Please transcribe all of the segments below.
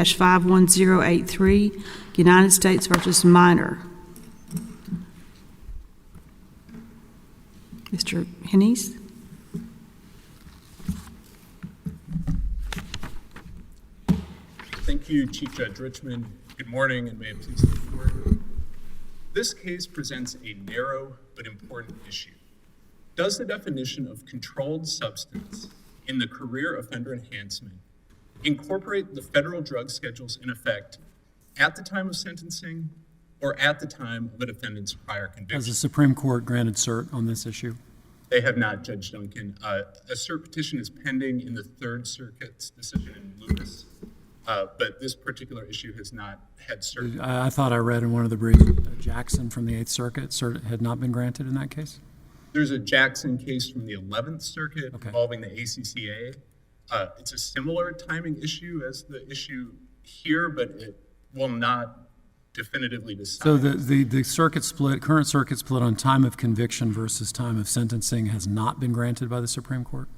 51083, United States versus Minor. Mr. Hennies? Thank you, Chief Judge Richman. Good morning, and may it please the Court. This case presents a narrow but important issue. Does the definition of controlled substance in the career offender enhancement incorporate the federal drug schedules in effect at the time of sentencing or at the time of a defendant's prior conviction? Has the Supreme Court granted cert on this issue? They have not, Judge Duncan. A cert petition is pending in the Third Circuit's decision in Lewis, but this particular issue has not had cert. I thought I read in one of the briefs Jackson from the Eighth Circuit, cert had not been granted in that case? There's a Jackson case from the 11th Circuit involving the ACCA. It's a similar timing issue as the issue here, but it will not definitively decide. So the circuit split, current circuit split on time of conviction versus time of sentencing has not been granted by the Supreme Court?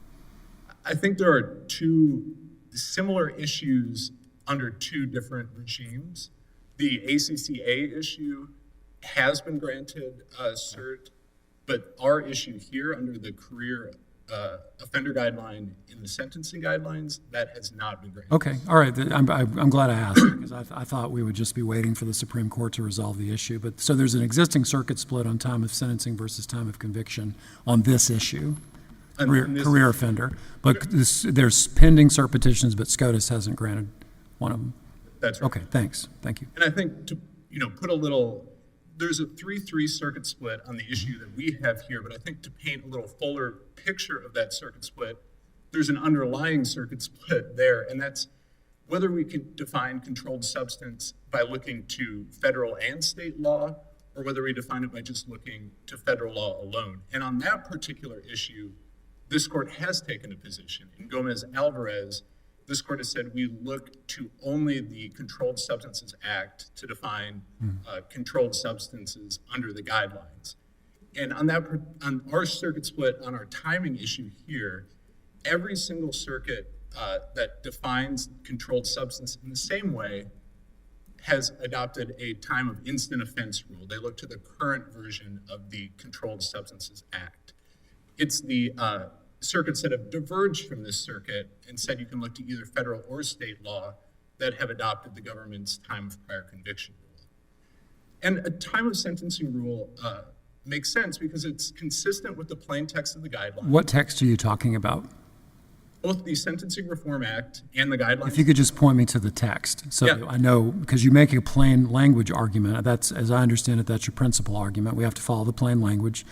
I think there are two similar issues under two different regimes. The ACCA issue has been granted cert, but our issue here under the career offender guideline in the sentencing guidelines, that has not been granted. Okay, all right. I'm glad I asked because I thought we would just be waiting for the Supreme Court to resolve the issue. But so there's an existing circuit split on time of sentencing versus time of conviction on this issue, career offender. But there's pending cert petitions, but SCOTUS hasn't granted one of them. That's right. Okay, thanks. Thank you. And I think to put a little, there's a 3-3 circuit split on the issue that we have here, but I think to paint a little fuller picture of that circuit split, there's an underlying circuit split there, and that's whether we can define controlled substance by looking to federal and state law, or whether we define it by just looking to federal law alone. And on that particular issue, this court has taken a position. In Gomez-Alvarez, this court has said we look to only the Controlled Substances Act to define controlled substances under the guidelines. And on our circuit split, on our timing issue here, every single circuit that defines controlled substance in the same way has adopted a time of instant offense rule. They look to the current version of the Controlled Substances Act. It's the circuits that have diverged from this circuit and said you can look to either federal or state law that have adopted the government's time of prior conviction rule. And a time of sentencing rule makes sense because it's consistent with the plain text of the guidelines. What text are you talking about? Both the Sentencing Reform Act and the guidelines. If you could just point me to the text. So yeah. I know, because you make a plain language argument. That's, as I understand it, that's your principal argument. We have to follow the plain language.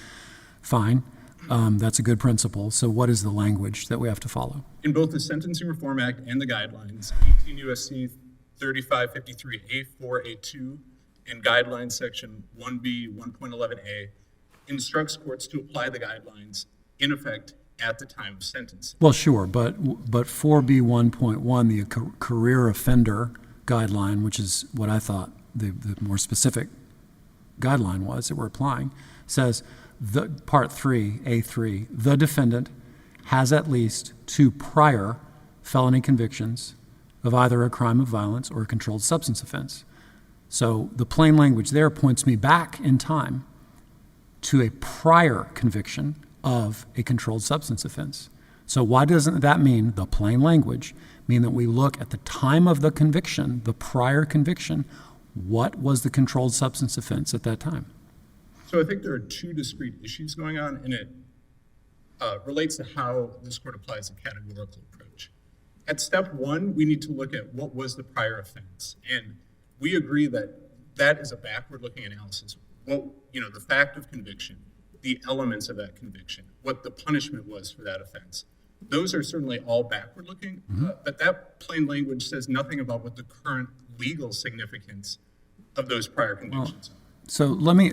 Fine. That's a good principle. So what is the language that we have to follow? In both the Sentencing Reform Act and the guidelines, 18 U.S.C. 3553A4A2 and Guidelines Section 1B 1.11a instructs courts to apply the guidelines in effect at the time of sentencing. Well, sure, but 4B 1.1, the career offender guideline, which is what I thought the more specific guideline was that we're applying, says the Part 3, A3, the defendant has at least 2 prior felony convictions of either a crime of violence or a controlled substance offense. So the plain language there points me back in time to a prior conviction of a controlled substance offense. So why doesn't that mean, the plain language, mean that we look at the time of the conviction, the prior conviction, what was the controlled substance offense at that time? So I think there are 2 discrete issues going on, and it relates to how this court applies a categorical approach. At step 1, we need to look at what was the prior offense, and we agree that that is a backward-looking analysis. The fact of conviction, the elements of that conviction, what the punishment was for that offense. Those are certainly all backward-looking, but that plain language says nothing about what the current legal significance of those prior convictions are. So let me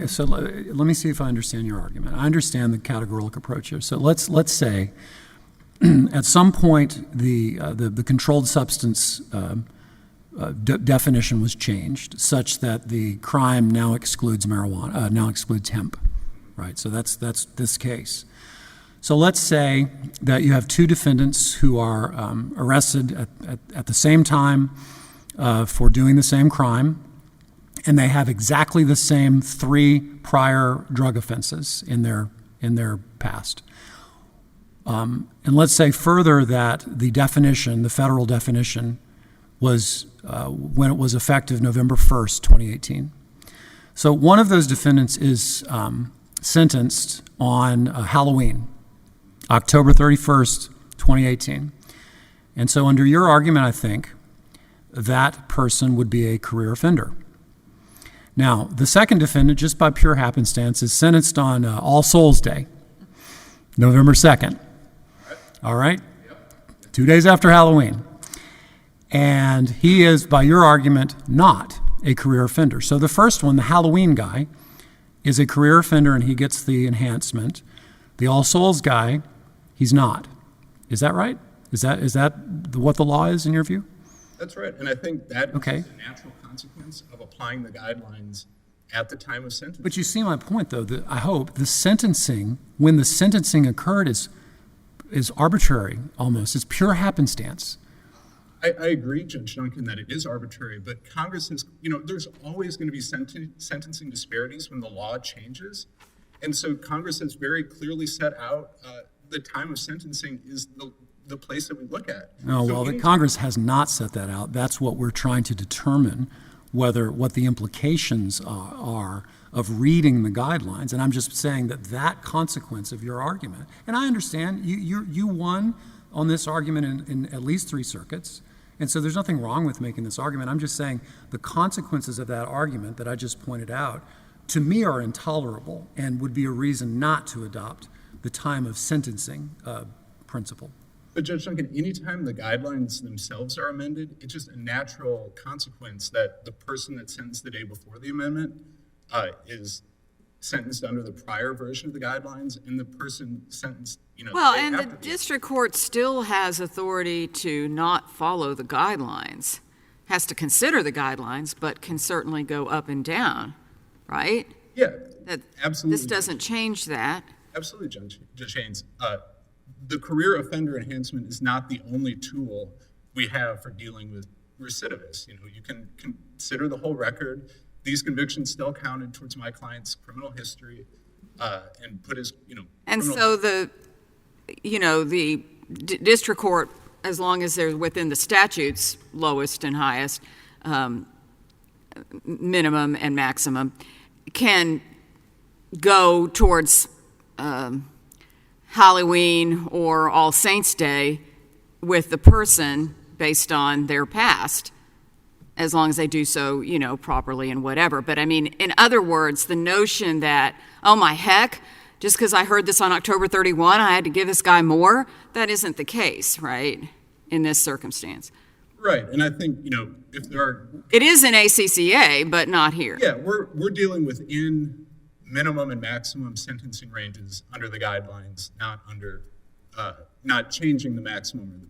see if I understand your argument. I understand the categorical approach here. So let's say at some point the controlled substance definition was changed such that the crime now excludes marijuana, now excludes hemp, right? So that's this case. So let's say that you have 2 defendants who are arrested at the same time. for doing the same crime, and they have exactly the same 3 prior drug offenses in their past. And let's say further that the definition, the federal definition, was when it was effective November 1st, 2018. So one of those defendants is sentenced on Halloween, October 31st, 2018. And so under your argument, I think, that person would be a career offender. Now, the second defendant, just by pure happenstance, is sentenced on All Souls Day, November 2nd. All right? 2 days after Halloween. And he is, by your argument, not a career offender. So the first one, the Halloween guy, is a career offender and he gets the enhancement. The All Souls guy, he's not. Is that right? Is that what the law is in your view? That's right, and I think that is Okay. just a natural consequence of applying the guidelines at the time of sentencing. But you see my point, though, that I hope the sentencing, when the sentencing occurred, is arbitrary almost. It's pure happenstance. I agree, Judge Duncan, that it is arbitrary, but Congress has, there's always going to be sentencing disparities when the law changes. And so Congress has very clearly set out the time of sentencing is the place that we look at. No, So well, the any- Congress has not set that out. That's what we're trying to determine, what the implications are of reading the guidelines. And I'm just saying that consequence of your argument, and I understand you won on this argument in at least 3 circuits, and so there's nothing wrong with making this argument. I'm just saying the consequences of that argument that I just pointed out, to me, are intolerable and would be a reason not to adopt the time of sentencing principle. But Judge Duncan, anytime the guidelines themselves are amended, it's just a natural consequence that the person that's sentenced the day before the amendment is sentenced under the prior version of the guidelines, and the person sentenced, Well, the day and the after district court still has authority to not follow the guidelines, has to consider the guidelines, but can certainly go up and down, right? Yeah, That absolutely. This doesn't change that. Absolutely, Judge Haynes. The career offender enhancement is not the only tool we have for dealing with recidivists. You can consider the whole record. These convictions still counted towards my client's criminal history, and put his, And criminal- so the district court, as long as they're within the statute's lowest and highest, minimum and maximum, can go towards Halloween or All Saints Day with the person based on their past, as long as they do so, properly and whatever. But I mean, in other words, the notion that, oh my heck, just because I heard this on October 31, I had to give this guy more, that isn't the case, right, in this circumstance. Right, and I think, if there are, It is in ACCA, but not here. yeah, we're dealing within minimum and maximum sentencing ranges under the guidelines, not changing the maximum or the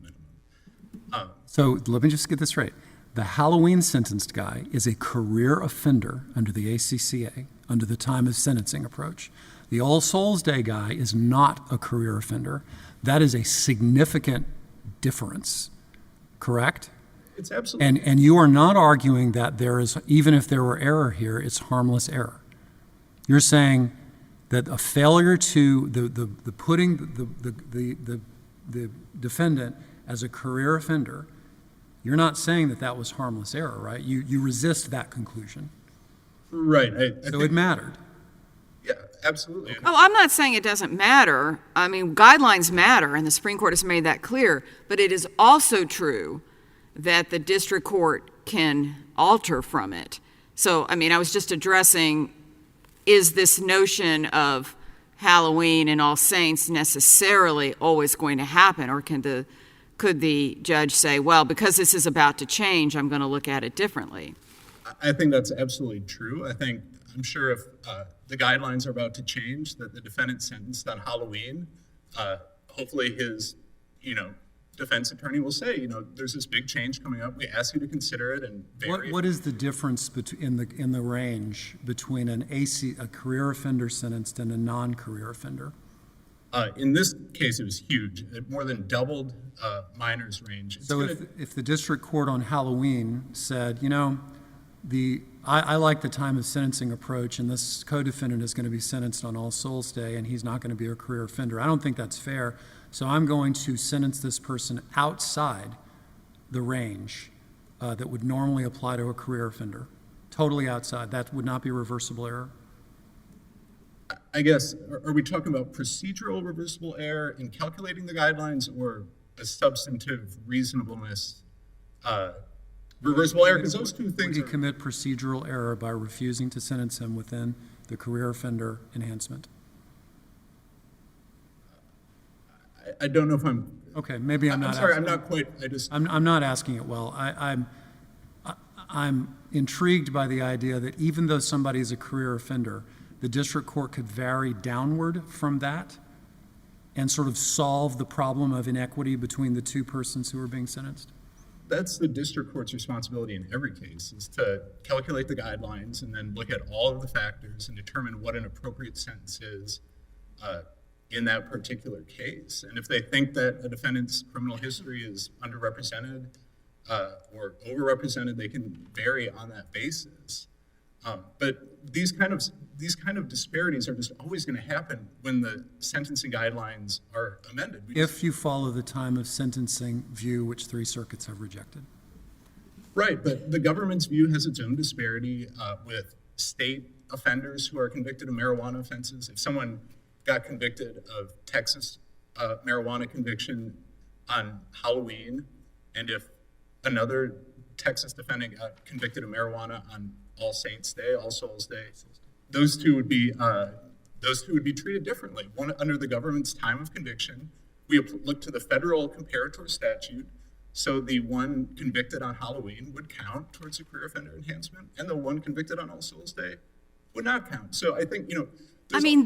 minimum. So let me just get this right. The Halloween sentenced guy is a career offender under the ACCA, under the time of sentencing approach. The All Souls Day guy is not a career offender. That is a significant difference, correct? It's absolutely. And you are not arguing that there is, even if there were error here, it's harmless error. You're saying that a failure to putting the defendant as a career offender, you're not saying that was harmless error, right? You resist that conclusion. Right. I So think, it mattered. yeah, absolutely. Oh, I'm not saying it doesn't matter. I mean, guidelines matter, and the Supreme Court has made that clear. But it is also true that the district court can alter from it. So, I mean, I was just addressing, is this notion of Halloween and All Saints necessarily always going to happen, or could the judge say, well, because this is about to change, I'm going to look at it differently? I think that's absolutely true. I'm sure if the guidelines are about to change, that the defendant sentenced on Halloween, hopefully his, defense attorney will say, there's this big change coming up. We ask you to consider it and vary. What is the difference in the range between a career offender sentenced and a non-career offender? In this case, it was huge. It more than doubled minors' range. So if the district court on Halloween said, you know, I like the time of sentencing approach, and this co-defendant is going to be sentenced on All Souls Day, and he's not going to be a career offender, I don't think that's fair, so I'm going to sentence this person outside the range that would normally apply to a career offender, totally outside. That would not be reversible error? I guess, are we talking about procedural reversible error in calculating the guidelines, or a substantive reasonableness reversible error? Because those two things Would he commit procedural error by refusing to sentence him within the career offender enhancement? I don't know if I'm... Okay, maybe I'm not. I'm sorry, asking, I'm not quite, I'm not asking it well. I'm intrigued by the idea that even though somebody is a career offender, the district court could vary downward from that and sort of solve the problem of inequity between the two persons who are being sentenced? That's the district court's responsibility in every case, is to calculate the guidelines and then look at all of the factors and determine what an appropriate sentence is in that particular case. And if they think that a defendant's criminal history is underrepresented or overrepresented, they can vary on that basis. But these kind of disparities are just always going to happen when the sentencing guidelines are amended. If you follow the time of sentencing view, which 3 circuits have rejected. Right, but the government's view has its own disparity with state offenders who are convicted of marijuana offenses. If someone got convicted of Texas marijuana conviction on Halloween, and if another Texas defendant got convicted of marijuana on All Saints Day, All Souls Day, those two would be treated differently. One under the government's time of conviction, we look to the federal comparator statute. So the one convicted on Halloween would count towards a career offender enhancement, and the one convicted on All Souls Day would not count. So I think,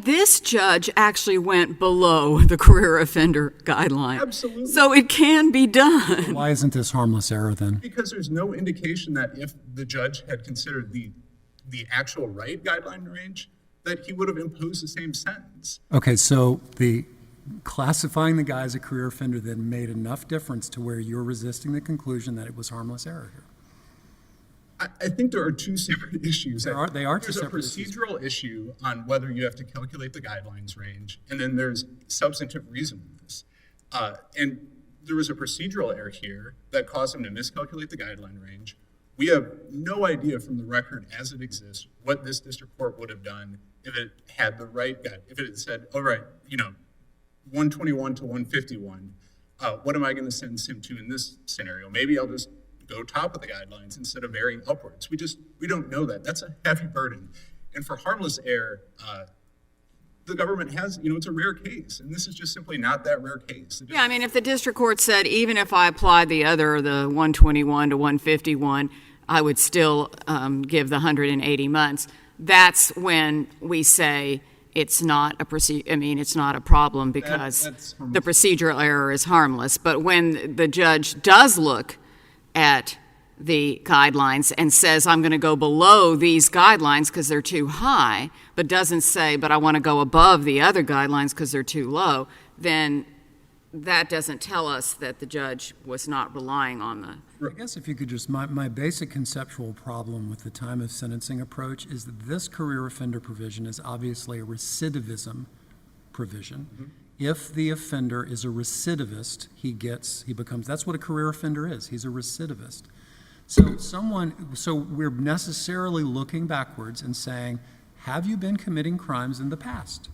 this judge actually went below the career offender guideline. Absolutely. So it can be done. Why isn't this harmless error then? Because there's no indication that if the judge had considered the actual right guideline range, that he would have imposed the same sentence. Okay, so the classifying the guy as a career offender then made enough difference to where you're resisting the conclusion that it was harmless error here. I think there are two separate issues. They are two separate There's a procedural issue on whether you have to calculate the guidelines range, and then there's substantive reasonableness. And there was a procedural error here that caused him to miscalculate the guideline range. We have no idea from the record as it exists what this district court would have done if it had the right guide. If it had said, all right, 121 to 151, what am I going to sentence him to in this scenario? Maybe I'll just go top of the guidelines instead of varying upwards. We don't know that. That's a heavy burden. And for harmless error, the government has, it's a rare case, and this is just simply not that rare case. Yeah, if the district court said, even if I applied the 121 to 151, I would still give the 180 months. That's when we say it's not it's not a problem because the procedural error is harmless. But when the judge does look at the guidelines and says, I'm going to go below these guidelines because they're too high, but doesn't say, but I want to go above the other guidelines because they're too low, then that doesn't tell us that the judge was not relying on the... I guess if you could just, my basic conceptual problem with the time of sentencing approach is that this career offender provision is obviously a recidivism provision. Mm-hmm. If the offender is a recidivist, he becomes, that's what a career offender is. He's a recidivist. So we're necessarily looking backwards and saying, have you been committing crimes in the past?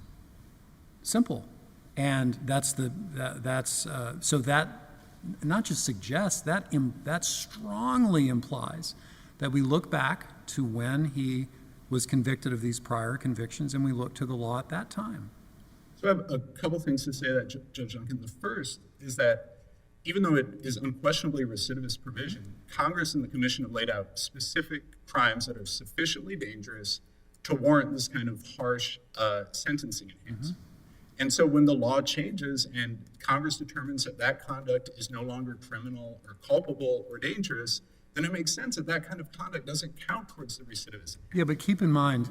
Simple. And so that not just suggests, that strongly implies that we look back to when he was convicted of these prior convictions and we look to the law at that time. So I have a couple things to say that, Judge Duncan. The first is that even though it is unquestionably recidivist provision, Congress and the Commission have laid out specific crimes that are sufficiently dangerous to warrant this kind of harsh sentencing enhancement. Mm-hmm. And so when the law changes and Congress determines that conduct is no longer criminal or culpable or dangerous, then it makes sense that kind of conduct doesn't count towards the recidivism. Yeah, but keep in mind,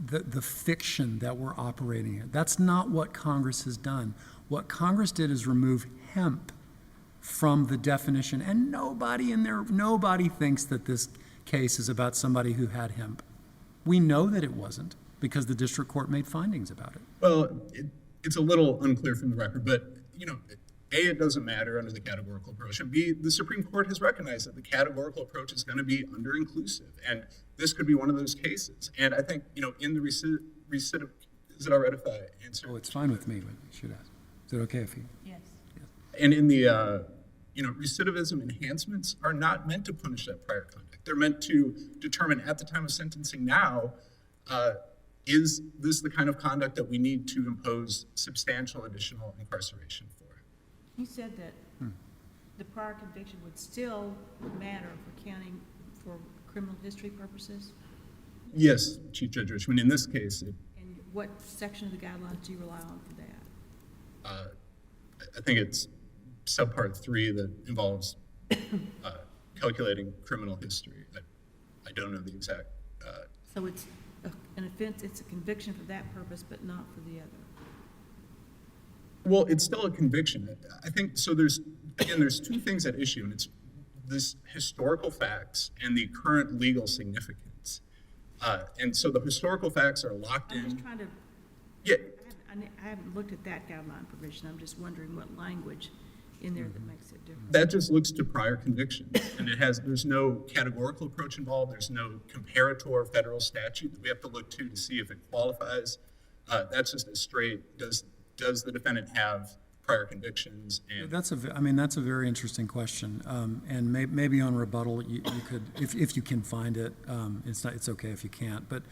the fiction that we're operating in. That's not what Congress has done. What Congress did is remove hemp from the definition, and nobody thinks that this case is about somebody who had hemp. We know that it wasn't, because the district court made findings about it. Well, it's a little unclear from the record, but, A, it doesn't matter under the categorical approach, and B, the Supreme Court has recognized that the categorical approach is going to be under-inclusive, and this could be one of those cases. And I think, in the recidivism, is it all right if I answer? Oh, it's fine with me, but you should ask. Is it okay if you? Yes. And in the, recidivism enhancements are not meant to punish that prior conduct. They're meant to determine at the time of sentencing now, is this the kind of conduct that we need to impose substantial additional incarceration for? You said that the prior conviction would still matter for counting for criminal history purposes? Yes, Chief Judge Richman. In this case, And what section of the guidelines do you rely on for that? I think it's subpart 3 that involves calculating criminal history. I don't know the exact. So it's an offense, it's a conviction for that purpose, but not for the other. Well, it's still a conviction. I think so. There's two things at issue, and it's this historical facts and the current legal significance. And so the historical facts are locked in. I'm just trying to. Yeah. I haven't looked at that guideline provision. I'm just wondering what language in there that makes it different. That just looks to prior convictions, and there's no categorical approach involved. There's no comparator federal statute that we have to look to see if it qualifies. That's just a straight, does the defendant have prior convictions? And That's a very interesting question. And maybe on rebuttal, you could, if you can find it, it's okay if you can't, but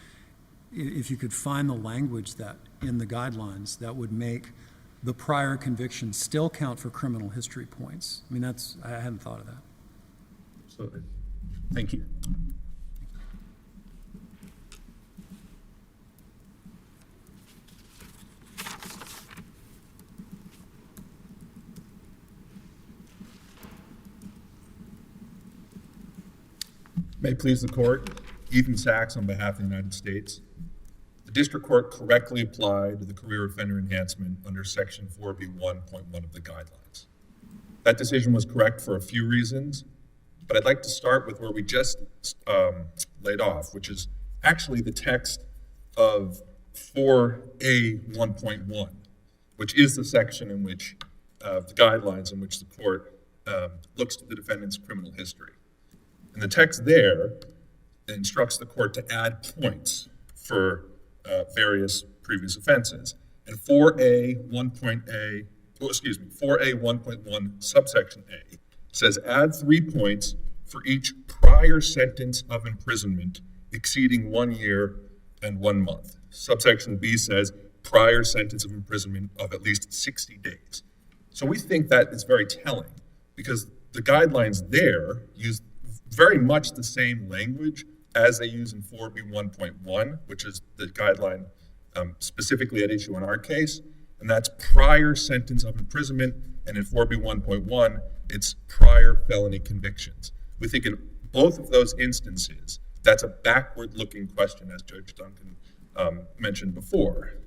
if you could find the language that in the guidelines that would make the prior conviction still count for criminal history points. I hadn't thought of that. Absolutely. Thank you. May it please the court, Ethan Sachs on behalf of the United States. The district court correctly applied the career offender enhancement under section 4B1.1 of the guidelines. That decision was correct for a few reasons, but I'd like to start with where we just laid off, which is actually the text of 4A1.1, which is the section in which the guidelines in which the court looks to the defendant's criminal history. And the text there instructs the court to add points for various previous offenses. And 4A1.1 subsection A says add 3 points for each prior sentence of imprisonment exceeding 1 year and 1 month. Subsection B says prior sentence of imprisonment of at least 60 days. So we think that is very telling because the guidelines there use very much the same language as they use in 4B1.1, which is the guideline specifically at issue in our case, and that's prior sentence of imprisonment, and in 4B1.1, it's prior felony convictions. We think in both of those instances, that's a backward-looking question, as Judge Duncan mentioned before.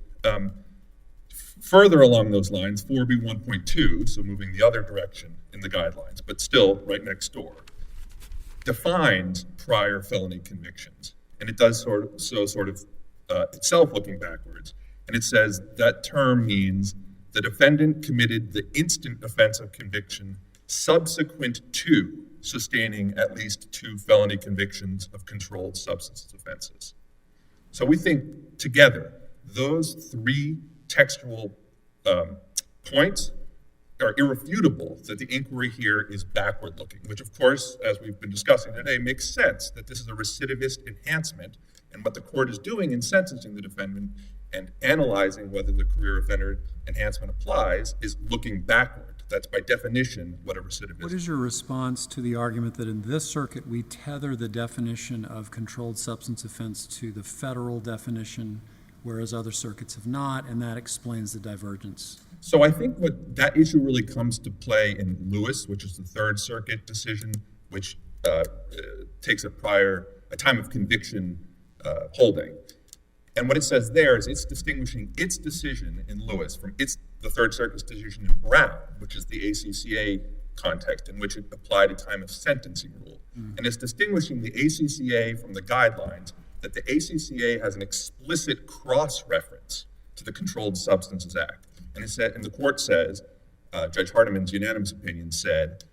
Further along those lines, 4B1.2, so moving the other direction in the guidelines, but still right next door, defines prior felony convictions, and it does itself looking backwards, and it says that term means the defendant committed the instant offense of conviction subsequent to sustaining at least 2 felony convictions of controlled substance offenses. So we think together those 3 textual points are irrefutable that the inquiry here is backward looking, which of course, as we've been discussing today, makes sense that this is a recidivist enhancement, and what the court is doing in sentencing the defendant and analyzing whether the career offender enhancement applies is looking backward. That's by definition what a recidivist is. What is your response to the argument that in this circuit we tether the definition of controlled substance offense to the federal definition, whereas other circuits have not, and that explains the divergence? So I think what that issue really comes to play in Lewis, which is the Third Circuit decision, which takes a time of conviction holding. And what it says there is it's distinguishing its decision in Lewis from the Third Circuit's decision in Brown, which is the ACCA context in which it applied a time of sentencing rule. And it's distinguishing the ACCA from the guidelines that the ACCA has an explicit cross-reference to the Controlled Substances Act. And it said, and the court says, Judge Hardiman's unanimous opinion said,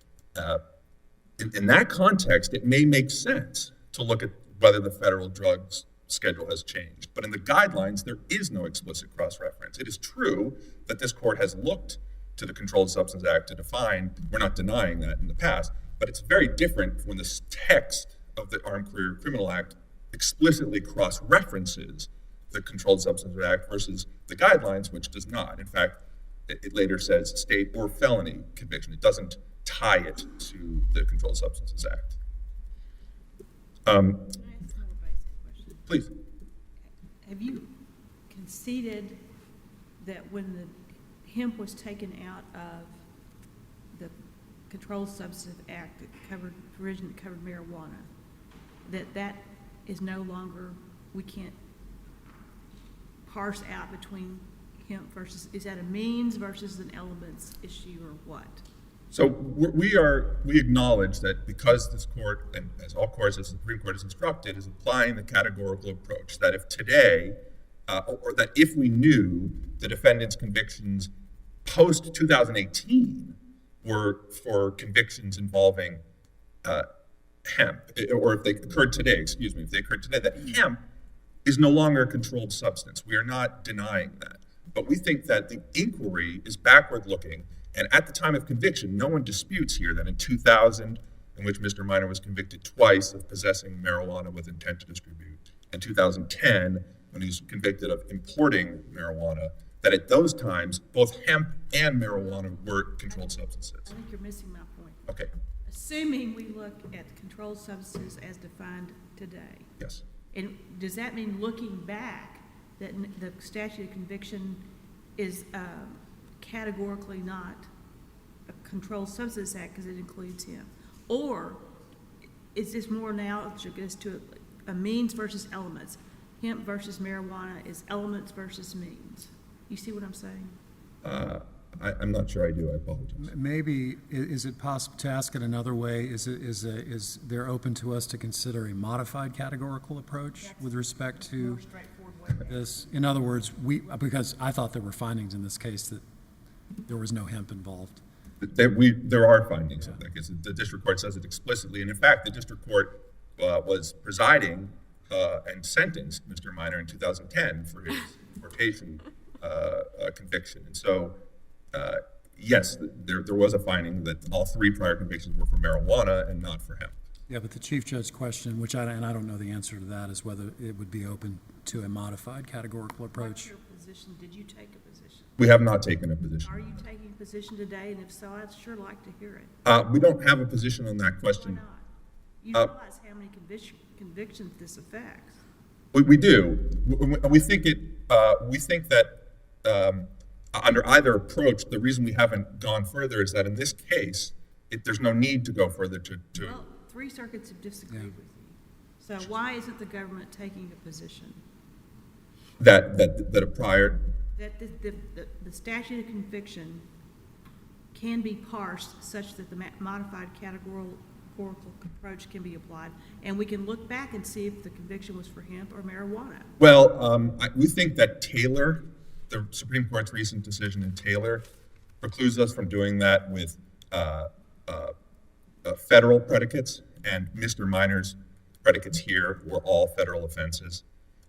in that context, it may make sense to look at whether the federal drugs schedule has changed. But in the guidelines, there is no explicit cross-reference. It is true that this court has looked to the Controlled Substances Act to define, we're not denying that in the past, but it's very different when the text of the Armed Career Criminal Act explicitly cross-references the Controlled Substances Act versus the guidelines, which does not. In fact, it later says state or felony conviction. It doesn't tie it to the Controlled Substances Act. Can I ask a more basic question? Please. Have you conceded that when the hemp was taken out of the Controlled Substances Act that covered, provision that covered marijuana, that is no longer, we can't parse out between hemp versus, is that a means versus an elements issue or what? So we acknowledge that because this court, and as all courts, as the Supreme Court has instructed, is applying the categorical approach, that if today, or that if we knew the defendant's convictions post-2018 were for convictions involving hemp, or if they occurred today, that hemp is no longer a controlled substance. We are not denying that. But we think that the inquiry is backward-looking. And at the time of conviction, no one disputes here that in 2000, in which Mr. Minor was convicted twice of possessing marijuana with intent to distribute, and 2010, when he was convicted of importing marijuana, that at those times, both hemp and marijuana were controlled substances. I think you're missing my point. Okay, Assuming we look at controlled substances as defined today, yes. and does that mean looking back that the statute of conviction is categorically not a Controlled Substances Act because it includes him? Or is this more now, it gets to a means versus elements? Hemp versus marijuana is elements versus means. You see what I'm saying? I'm not sure I do, I apologize. Maybe, is it possible to ask it another way? Is there open to us to consider a modified categorical approach with respect to More straightforward way. this? In other words, because I thought there were findings in this case that there was no hemp involved. There are findings of that, because the district court says it explicitly, and in fact, the district court was presiding and sentenced Mr. Minor in 2010 for his importation conviction. And so, yes, there was a finding that all three prior convictions were for marijuana and not for hemp. Yeah, but the Chief Judge's question, which I don't know the answer to that, is whether it would be open to a modified categorical What's approach. your position? Did you take a position? We have not taken a position. Are you taking a position today? And if so, I'd sure like to hear it. We don't have a position on that Why question. not? You realize how many convictions this affects. We do. We think that under either approach, the reason we haven't gone further is that in this case, there's no need to go further to Well, 3 circuits have disagreed with you. So why isn't the government taking a position that a prior. that the statute of conviction can be parsed such that the modified categorical approach can be applied, and we can look back and see if the conviction was for hemp or marijuana? Well, we think that Taylor, the Supreme Court's recent decision in Taylor, precludes us from doing that with federal predicates, and Mr. Minor's predicates here were all federal offenses.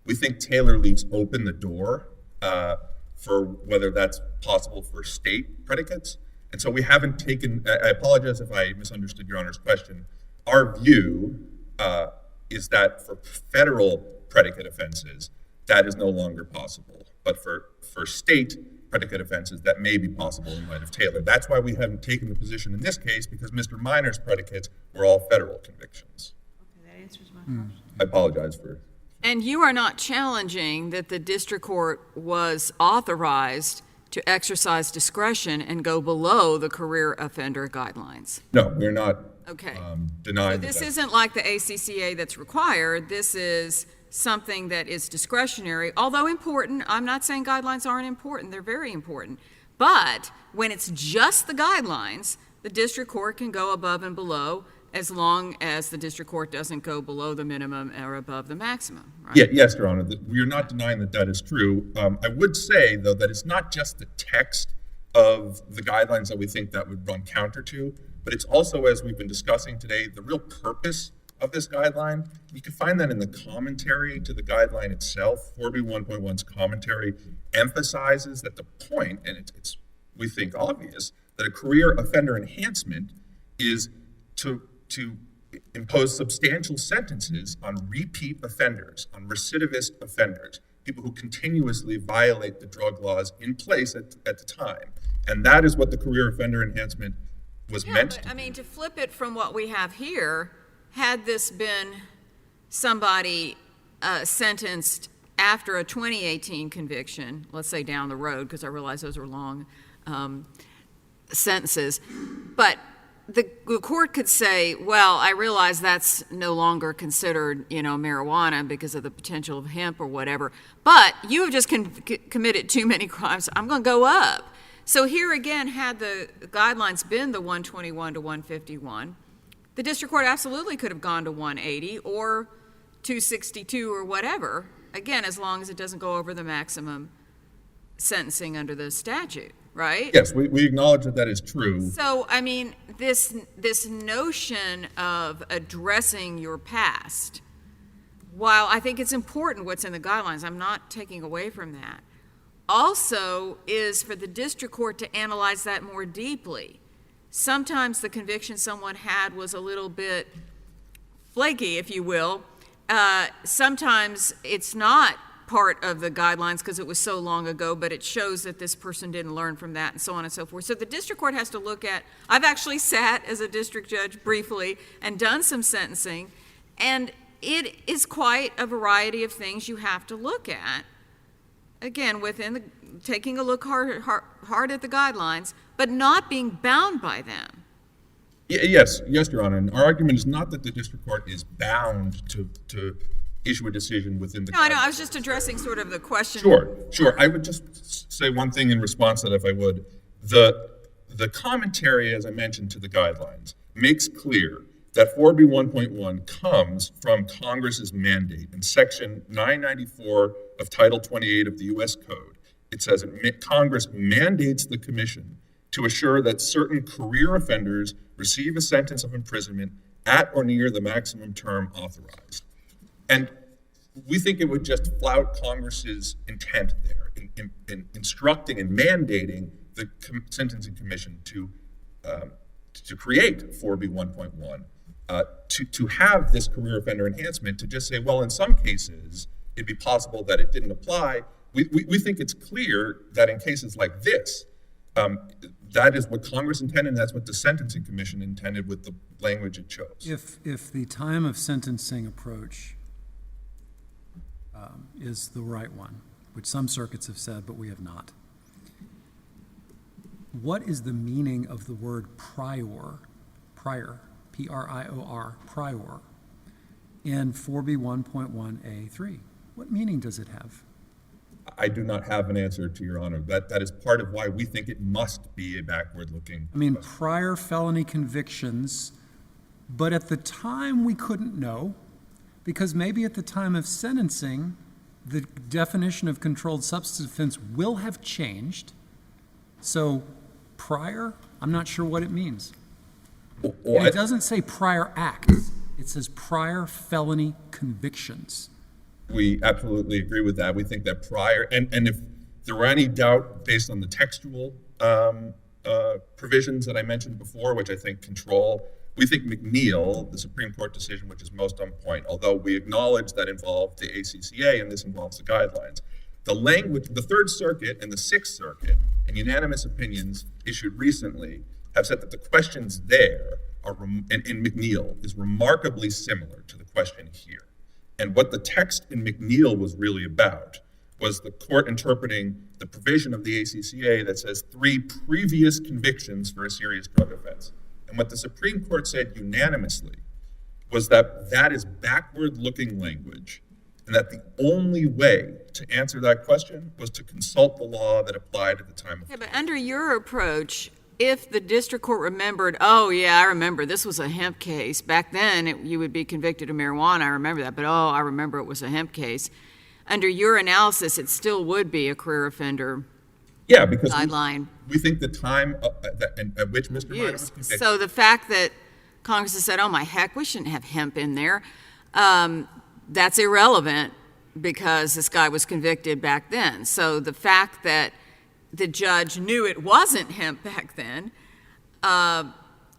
We think Taylor leaves open the door for whether that's possible for state predicates. And so we haven't taken, I apologize if I misunderstood Your Honor's question. Our view is that for federal predicate offenses, that is no longer possible. But for state predicate offenses, that may be possible in light of Taylor. That's why we haven't taken the position in this case, because Mr. Minor's predicates were all federal convictions. Okay, that answers my question. I apologize for. And you are not challenging that the district court was authorized to exercise discretion and go below the career offender guidelines? No, we're not Okay. denying So this that. isn't like the ACCA that's required. This is something that is discretionary, although important. I'm not saying guidelines aren't important. They're very important. But when it's just the guidelines, the district court can go above and below as long as the district court doesn't go below the minimum or above the maximum, right? Yeah, yes, Your Honor. We are not denying that that is true. I would say, though, that it's not just the text of the guidelines that we think that would run counter to, but it's also, as we've been discussing today, the real purpose of this guideline. You can find that in the commentary to the guideline itself. 4B1.1's commentary emphasizes that the point, and it's we think obvious, that a career offender enhancement is to impose substantial sentences on repeat offenders, on recidivist offenders, people who continuously violate the drug laws in place at the time. And that is what the career offender enhancement was meant to do. I mean, to flip it from what we have here, had this been somebody sentenced after a 2018 conviction, let's say down the road, because I realize those were long sentences, but the court could say, well, I realize that's no longer considered, marijuana because of the potential of hemp or whatever, but you have just committed too many crimes. I'm going to go up. So here again, had the guidelines been the 121 to 151, the district court absolutely could have gone to 180 or 262 or whatever, again, as long as it doesn't go over the maximum sentencing under the statute, right? Yes, we acknowledge that that is true. So, I mean, this notion of addressing your past, while I think it's important what's in the guidelines, I'm not taking away from that, also is for the district court to analyze that more deeply. Sometimes the conviction someone had was a little bit flaky, if you will. Sometimes it's not part of the guidelines because it was so long ago, but it shows that this person didn't learn from that and so on and so forth. So the district court has to look at, I've actually sat as a district judge briefly and done some sentencing, and it is quite a variety of things you have to look at. Again, taking a look hard at the guidelines, but not being bound by them. Yes, Your Honor. And our argument is not that the district court is bound to issue a decision within the. No, I know. I was just addressing sort of the question. Sure. I would just say one thing in response to that, if I would. The commentary, as I mentioned, to the guidelines makes clear that 4B1.1 comes from Congress's mandate in Section 994 of Title 28 of the U.S. Code. It says Congress mandates the Commission to assure that certain career offenders receive a sentence of imprisonment at or near the maximum term authorized. And we think it would just flout Congress's intent there in instructing and mandating the Sentencing Commission to create 4B1.1, to have this career offender enhancement, to just say, well, in some cases, it'd be possible that it didn't apply. We think it's clear that in cases like this, that is what Congress intended, and that's what the Sentencing Commission intended with the language it chose. If the time of sentencing approach is the right one, which some circuits have said, but we have not, what is the meaning of the word prior, P-R-I-O-R, prior, in 4B1.1A3? What meaning does it have? I do not have an answer to Your Honor. That is part of why we think it must be a backward-looking. I mean, prior felony convictions, but at the time we couldn't know, because maybe at the time of sentencing, the definition of controlled substance offense will have changed. So prior, I'm not sure what it means. And it doesn't say prior acts. It says prior felony convictions. We absolutely agree with that. We think that prior, and if there were any doubt based on the textual provisions that I mentioned before, which I think control, we think McNeil, the Supreme Court decision, which is most on point, although we acknowledge that involved the ACCA and this involves the guidelines. The language, the Third Circuit and the Sixth Circuit, and unanimous opinions issued recently, have said that the questions there are, in McNeil, is remarkably similar to the question here. And what the text in McNeil was really about was the court interpreting the provision of the ACCA that says 3 previous convictions for a serious drug offense. And what the Supreme Court said unanimously was that that is backward-looking language and that the only way to answer that question was to consult the law that applied at the time of Yeah, but under your approach, if the district court remembered, oh, yeah, I remember this was a hemp case. Back then, you would be convicted of marijuana. I remember that. But, oh, I remember it was a hemp case. Under your analysis, it still would be a career offender Yeah, because guideline. we think the time at which Mr. Minor was Use. convicted. So the fact that Congress has said, oh, my heck, we shouldn't have hemp in there, that's irrelevant because this guy was convicted back then. So the fact that the judge knew it wasn't hemp back then,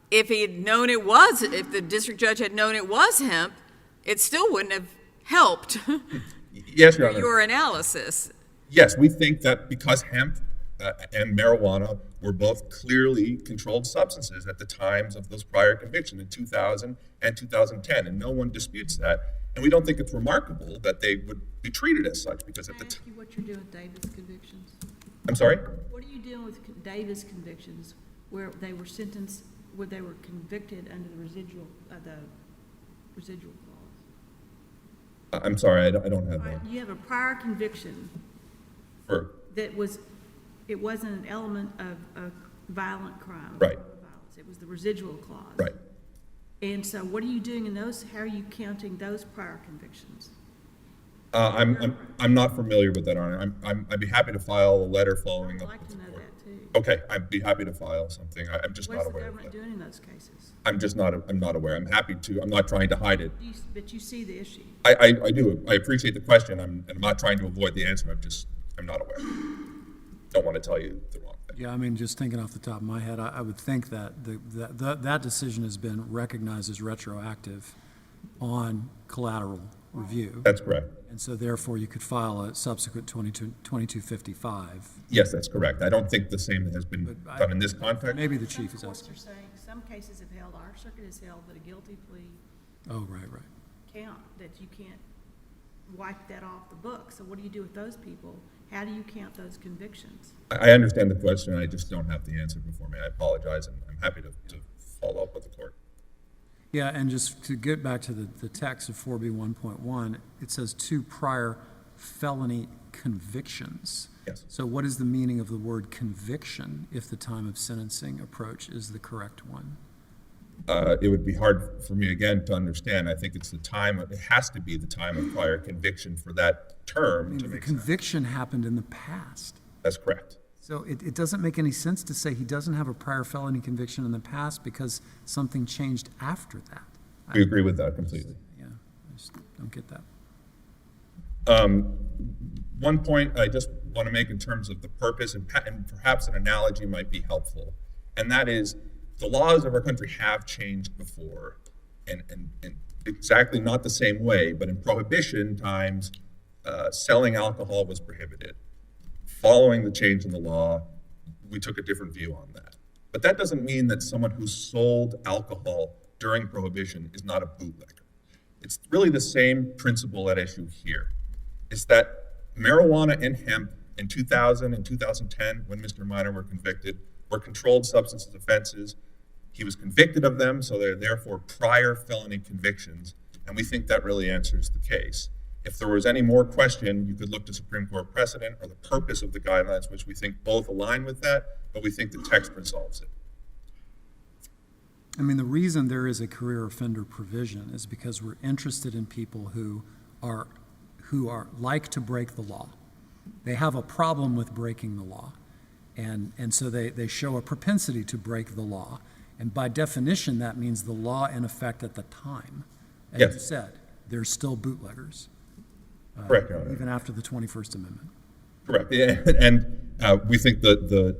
if he had known it was, if the district judge had known it was hemp, it still wouldn't have helped Yes, Your Honor. your analysis. Yes, we think that because hemp and marijuana were both clearly controlled substances at the times of those prior convictions in 2000 and 2010, and no one disputes that. And we don't think it's remarkable that they would be treated as such because at Can I the ask you what you're doing with Davis convictions? I'm sorry? What are you doing with Davis convictions where they were sentenced, where they were convicted under the residual clause? I'm sorry, I don't have one. You have a prior conviction For, that it wasn't an element of a violent crime. Right. Violence. It was the residual clause. right. And so what are you doing in those, how are you counting those prior convictions? I'm not familiar with that, Honor. I'd be happy to file a letter following I'd up like with to the know court. that too. Okay, I'd be happy to file something. I'm just What not is the aware of government that. doing in those cases? I'm not aware. I'm happy to. I'm not trying to hide it. But you see the issue. I do. I appreciate the question. I'm not trying to avoid the answer. I'm not aware. Don't want to tell you the wrong thing. Yeah, I mean, just thinking off the top of my head, I would think that that decision has been recognized as retroactive on collateral review. That's correct. And so therefore, you could file a subsequent 2255. Yes, that's correct. I don't think the same has been done in this context. Maybe the chief is Some courts asking. are saying, some cases have held, our circuit has held that a guilty plea Oh, right. count, that you can't wipe that off the book. So what do you do with those people? How do you count those convictions? I understand the question. I just don't have the answer before me. I apologize, and I'm happy to follow up with the court. Yeah, and just to get back to the text of 4B1.1, it says 2 prior felony convictions. Yes. So what is the meaning of the word conviction if the time of sentencing approach is the correct one? It would be hard for me again to understand. I think it's it has to be the time of prior conviction for that term to The make sense. conviction happened in the past. That's correct. So it doesn't make any sense to say he doesn't have a prior felony conviction in the past because something changed after that. We agree with that completely. Yeah, I just don't get that. One point I just want to make in terms of the purpose, and perhaps an analogy might be helpful, and that is the laws of our country have changed before, and exactly not the same way, but in Prohibition times, selling alcohol was prohibited. Following the change in the law, we took a different view on that. But that doesn't mean that someone who sold alcohol during Prohibition is not a bootlegger. It's really the same principle at issue here. Is that marijuana and hemp in 2000 and 2010, when Mr. Minor were convicted, were controlled substances offenses. He was convicted of them, so they're therefore prior felony convictions, and we think that really answers the case. If there was any more question, you could look to Supreme Court precedent or the purpose of the guidelines, which we think both align with that, but we think the text resolves it. I mean, the reason there is a career offender provision is because we're interested in people who are like to break the law. They have a problem with breaking the law. And so they show a propensity to break the law. And by definition, that means the law in effect at the time. As Yes. you said, they're still bootleggers. Correct, Your Honor. Even after the 21st Amendment. Correct. Yeah. And we think the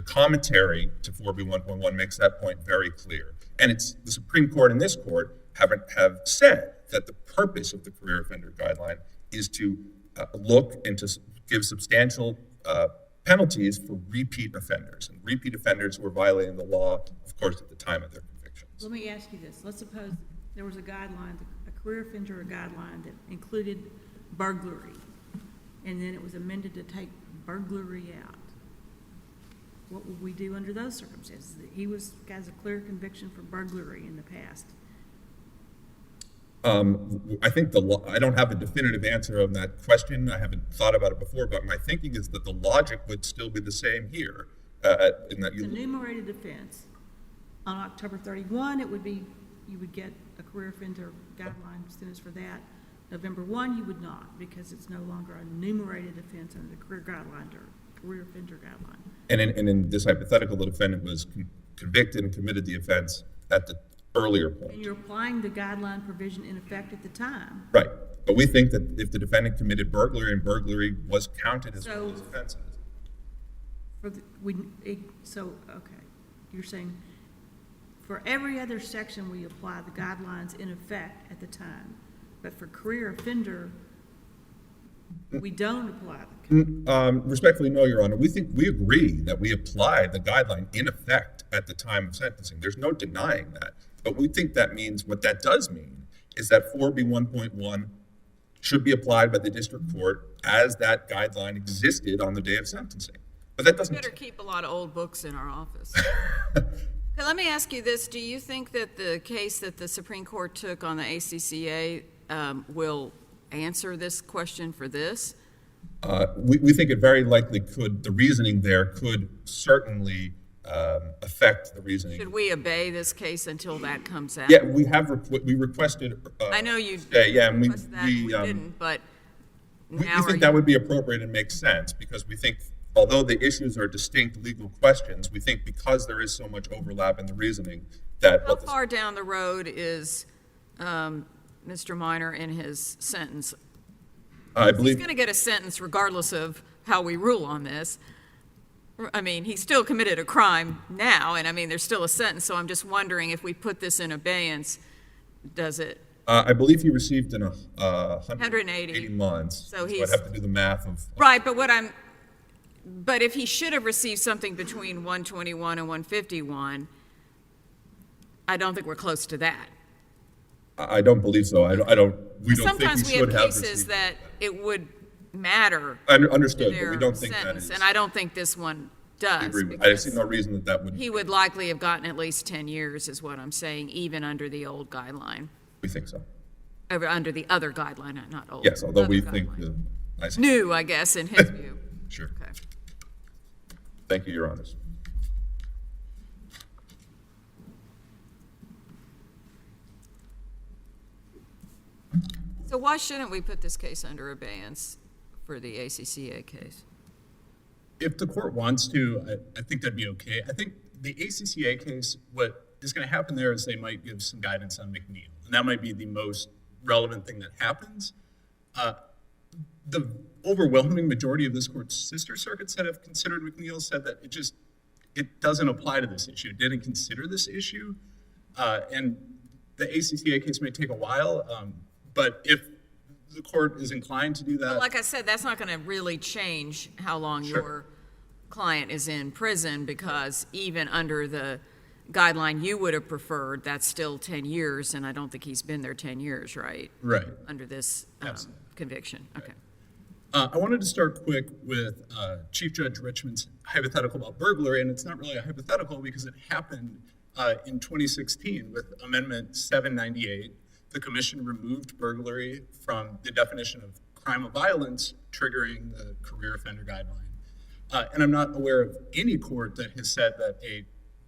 commentary to 4B1.1 makes that point very clear. And it's the Supreme Court and this court have said that the purpose of the career offender guideline is to look and to give substantial penalties for repeat offenders. And repeat offenders who are violating the law, of course, at the time of their convictions. Let me ask you this. Let's suppose there was a guideline, a career offender guideline that included burglary, and then it was amended to take burglary out. What would we do under those circumstances? He has a clear conviction for burglary in the past. I think I don't have a definitive answer on that question. I haven't thought about it before, but my thinking is that the logic would still be the same here. In that It's enumerated offense. On October 31, it would be, you would get a career offender guideline sentence for that. November 1, you would not, because it's no longer a enumerated offense under the career guideline or career offender guideline. And in this hypothetical, the defendant was convicted and committed the offense at the earlier And point. you're applying the guideline provision in effect at the time. Right. But we think that if the defendant committed burglary and burglary was counted as one So- of those offenses. Okay, you're saying for every other section, we apply the guidelines in effect at the time, but for career offender, we don't apply the. Respectfully, no, Your Honor. We agree that we apply the guideline in effect at the time of sentencing. There's no denying that. But we think that means, what that does mean is that 4B1.1 should be applied by the district court as that guideline existed on the day of sentencing. But that doesn't. Better keep a lot of old books in our office. Okay, let me ask you this. Do you think that the case that the Supreme Court took on the ACCA will answer this question for this? We think it very likely could. The reasoning there could certainly affect the reasoning. Should we obey this case until that comes out? Yeah, we requested. I know you yeah, and we didn't, but we now think that would be appropriate and makes sense, because we think, although the issues are distinct legal questions, we think because there is so much overlap in the reasoning that. How far down the road is Mr. Minor in his sentence? I believe He's going to get a sentence regardless of how we rule on this. I mean, he still committed a crime now, and I mean, there's still a sentence, so I'm just wondering if we put this in abeyance, does it? I believe he received 180 months. So so he's- I'd have to do the math of. Right, but if he should have received something between 121 and 151, I don't think we're close to that. I don't believe so. We don't think Sometimes he we have should have cases received. that it would matter Understood, but their we don't think that sentence, is. and I don't think this one does. I agree. I because see no reason that would. He would likely have gotten at least 10 years, is what I'm saying, even under the old guideline, We think so. under the other guideline, not old. Yes, although other we think guideline. I see. New, I guess, in his view. Sure. Okay. Thank you, Your Honors. So why shouldn't we put this case under abeyance for the ACCA case? If the court wants to, I think that'd be okay. I think the ACCA case, what is going to happen there is they might give some guidance on McNeil, and that might be the most relevant thing that happens. The overwhelming majority of this court's sister circuits that have considered McNeil said that it doesn't apply to this issue. It didn't consider this issue, and the ACCA case may take a while, but if the court is inclined to do that. Well, like I said, that's not going to really change how long your client is in prison, because even under the guideline you would have preferred, that's still 10 years, and I don't think he's been there 10 years, right? Right. Under this Absolutely. conviction. Okay. I wanted to start quick with Chief Judge Richman's hypothetical about burglary, and it's not really a hypothetical because it happened in 2016 with Amendment 798. The commission removed burglary from the definition of crime of violence, triggering the career offender guideline. And I'm not aware of any court that has said that a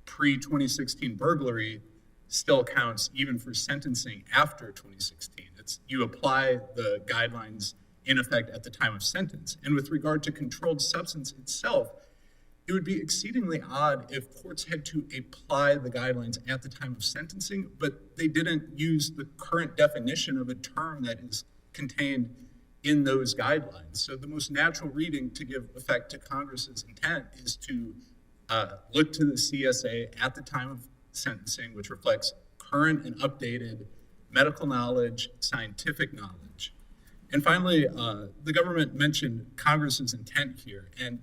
pre-2016 burglary still counts even for sentencing after 2016. You apply the guidelines in effect at the time of sentence. And with regard to controlled substance itself, it would be exceedingly odd if courts had to apply the guidelines at the time of sentencing, but they didn't use the current definition of a term that is contained in those guidelines. So the most natural reading to give effect to Congress's intent is to look to the CSA at the time of sentencing, which reflects current and updated medical knowledge, scientific knowledge. And finally, the government mentioned Congress's intent here, and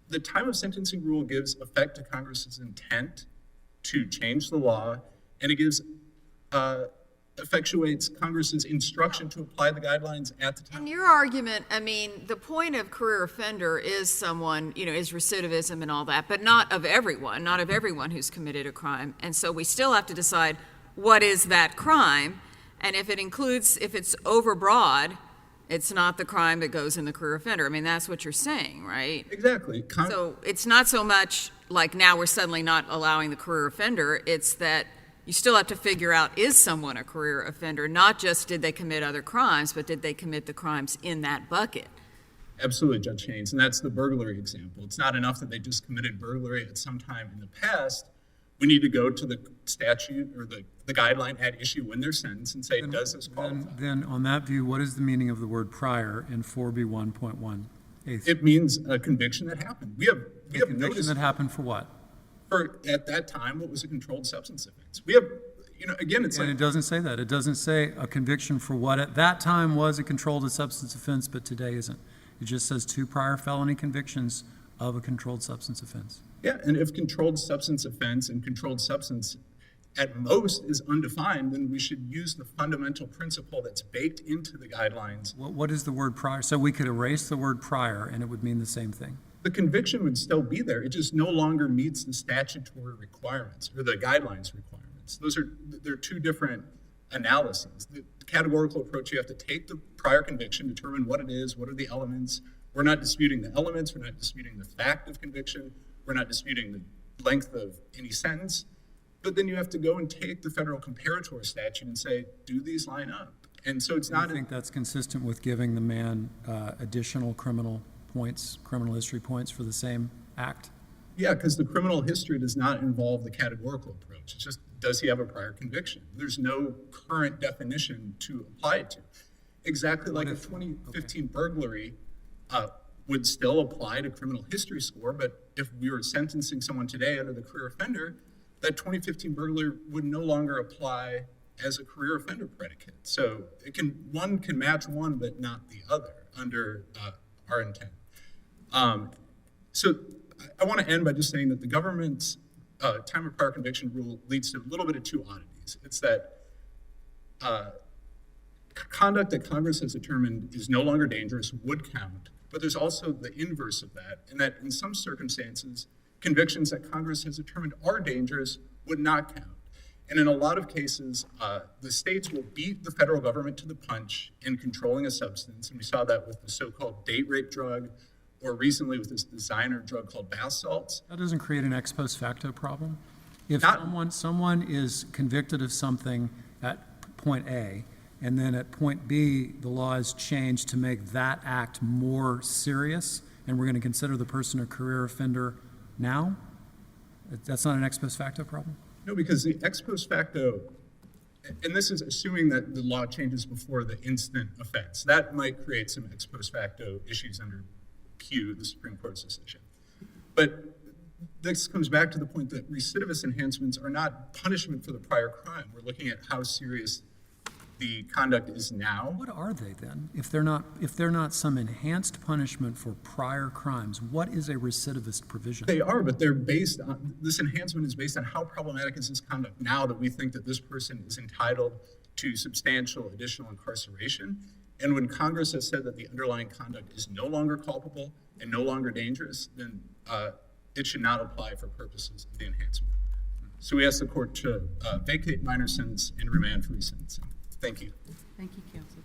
the time of sentencing rule gives effect to Congress's intent to change the law, and it gives effectuates Congress's instruction to apply the guidelines at the time. And your argument, I mean, the point of career offender is someone, is recidivism and all that, but not of everyone who's committed a crime. And so we still have to decide what is that crime. And if it's overbroad, it's not the crime that goes in the career offender. I mean, that's what you're saying, right? Exactly. So it's not so much like now we're suddenly not allowing the career offender, it's that you still have to figure out, is someone a career offender? Not just did they commit other crimes, but did they commit the crimes in that bucket? Absolutely, Judge Haynes, and that's the burglary example. It's not enough that they just committed burglary at some time in the past. We need to go to the statute or the guideline at issue when they're sentenced and say, does this qualify? Then on that view, what is the meaning of the word prior in 4B1.1? It means a conviction that happened. We have Conviction noticed that happened for what? for at that time what was a controlled substance offense. We have, again, it's And like it doesn't say that. It doesn't say a conviction for what at that time was a controlled substance offense, but today isn't. It just says 2 prior felony convictions of a controlled substance offense. yeah, and if controlled substance offense and controlled substance at most is undefined, then we should use the fundamental principle that's baked into the guidelines. What is the word prior? So we could erase the word prior and it would mean the same thing. The conviction would still be there. It just no longer meets the statutory requirements or the guidelines requirements. They're 2 different analyses. The categorical approach, you have to take the prior conviction, determine what it is, what are the elements. We're not disputing the elements. We're not disputing the fact of conviction. We're not disputing the length of any sentence. But then you have to go and take the federal comparator statute and say, do these line up? And so it's I not. think that's consistent with giving the man additional criminal history points for the same act. Yeah, because the criminal history does not involve the categorical approach. It's just, does he have a prior conviction? There's no current definition to apply it to. Exactly like a 2015 burglary would still apply to criminal history score, but if we were sentencing someone today under the career offender, that 2015 burglary would no longer apply as a career offender predicate. So one can match one, but not the other under our intent. So I want to end by just saying that the government's time of prior conviction rule leads to a little bit of 2 oddities. It's that conduct that Congress has determined is no longer dangerous would count, but there's also the inverse of that, in that in some circumstances, convictions that Congress has determined are dangerous would not count. And in a lot of cases, the states will beat the federal government to the punch in controlling a substance. And we saw that with the so-called date rape drug, or recently with this designer drug called bath salts. That doesn't create an ex post facto problem? If Not- someone is convicted of something at point A, and then at point B, the law is changed to make that act more serious, and we're going to consider the person a career offender now? That's not an ex post facto problem? No, because the ex post facto, and this is assuming that the law changes before the instant offense, that might create some ex post facto issues under Q, the Supreme Court's decision. But this comes back to the point that recidivist enhancements are not punishment for the prior crime. We're looking at how serious the conduct is now. What are they then? If they're not some enhanced punishment for prior crimes, what is a recidivist provision? They are, but they're based on, this enhancement is based on how problematic is this conduct now that we think that this person is entitled to substantial additional incarceration. And when Congress has said that the underlying conduct is no longer culpable and no longer dangerous, then it should not apply for purposes of the enhancement. So we ask the court to vacate minor sentence and remand for resentencing. Thank you. Thank you, counsel.